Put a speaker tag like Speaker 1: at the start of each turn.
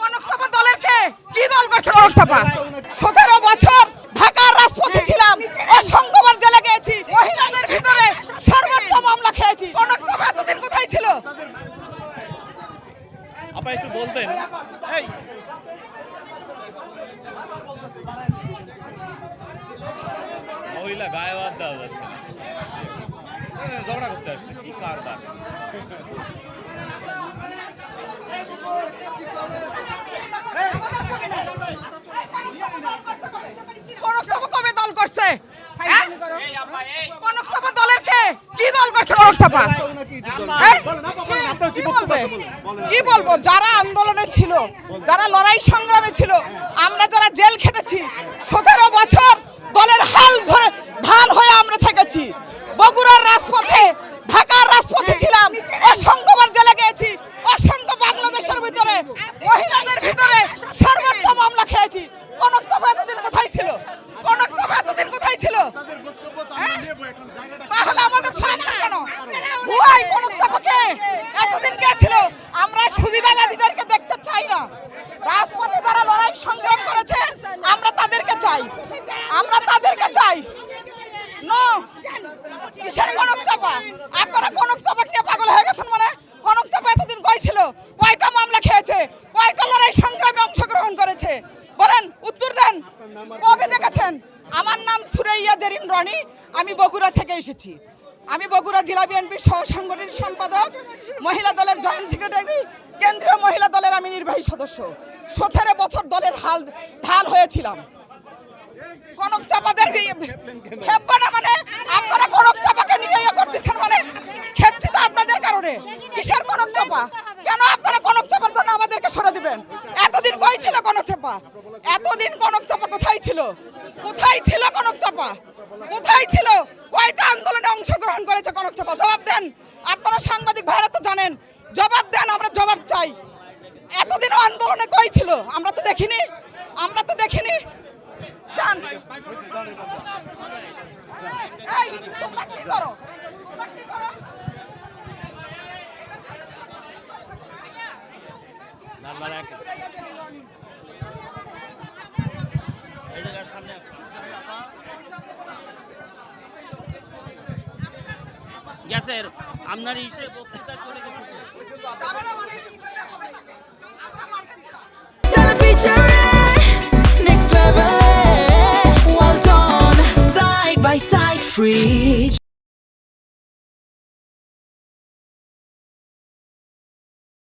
Speaker 1: কনক চাপা দলের কে কি দল করছে কনক চাপা 17 বছর ঢাকার রাজপথে ছিলাম, অসংখ্যবার জেলে গিয়েছি, মহিলাদের ভিতরে সর্বোচ্চ মামলা খেয়েছি। কনক চাপা এতদিন কোথায় ছিল?
Speaker 2: আপা একটু বলবেন এই মহিলা গায়ে হাত দেওয়া যাচ্ছে না, ঝগড়া করতে আসছে কি কারবার?
Speaker 1: কনক চাপা কবে দল করছে? কনক চাপা দলের কে কি দল করছে কনক চাপা? কি বলবো, যারা আন্দোলনে ছিল, যারা লড়াই সংগ্রামে ছিল, আমরা যারা জেল খেটেছি, 17 বছর দলের ঢাল হয়ে আমরা থেকেছি। বগুড়ার রাজপথে, ঢাকার রাজপথে ছিলাম, অসংখ্যবার জেলে গিয়েছি, অসংখ্য বাংলাদেশের ভিতরে মহিলাদের ভিতরে সর্বোচ্চ মামলা খেয়েছি। কনক চাপা এতদিন কোথায় ছিল? কনক চাপা এতদিন কোথায় ছিল? তাহলে আমাদের সমস্যা কেন? ভুয়াই কনক চাপাকে এতদিন কে ছিল? আমরা সুবিধাবাদীদেরকে দেখতে চাই না। রাজপথে যারা লড়াই সংগ্রাম করেছে আমরা তাদেরকে চাই, আমরা তাদেরকে চাই। নো কিসের কনক চাপা? আপনারা কনক চাপা নিয়ে পাগল হয়ে গেছেন মানে? কনক চাপা এতদিন কই ছিল? কয়টা মামলা খেয়েছে? কয়টা লড়াই সংগ্রামে অংশগ্রহণ করেছে? বলেন, উত্তর দেন। কবে দেখেছেন? আমার নাম সুরাইয়া জেরিন রনি, আমি বগুড়া থেকে এসেছি। আমি বগুড়া জেলা বিএনপির সহ সাংগঠনিক সম্পাদক, মহিলা দলের জয়েন্ট সেক্রেটারি, কেন্দ্রীয় মহিলা দলের আমি নির্বাহী সদস্য। 17 বছর দলের ঢাল হয়েছিলাম। কনক চাপাদের খেপবে না মানে? আপনারা কনক চাপাকে নিয়ে করতেছেন মানে? খেপছি তো আপনাদের কারণে। কিসের কনক চাপা? কেন আপনারা কনক চাপার জন্য আমাদেরকে সরে দিবেন? এতদিন কই ছিল কনক চাপা? এতদিন কনক চাপা কোথায় ছিল? কোথায় ছিল কনক চাপা? কোথায় ছিল? কয়টা আন্দোলনে অংশগ্রহণ করেছে কনক চাপা? জবাব দেন। আপনারা সাংবাদিক ভাইরা তো জানেন, জবাব দেন, আমরা জবাব চাই। এতদিন আন্দোলনে কই ছিল? আমরা তো দেখিনি, আমরা তো দেখিনি। জান এই তোমরা কি করো? তোমরা কি করো?
Speaker 3: গ্যাসের আপনার ইসে বক্তৃতা চলে গেছে।
Speaker 1: যাবে না মানে হবে না। আমরা মাঠে ছিলাম।
Speaker 4: Next level, well done, side by side, free.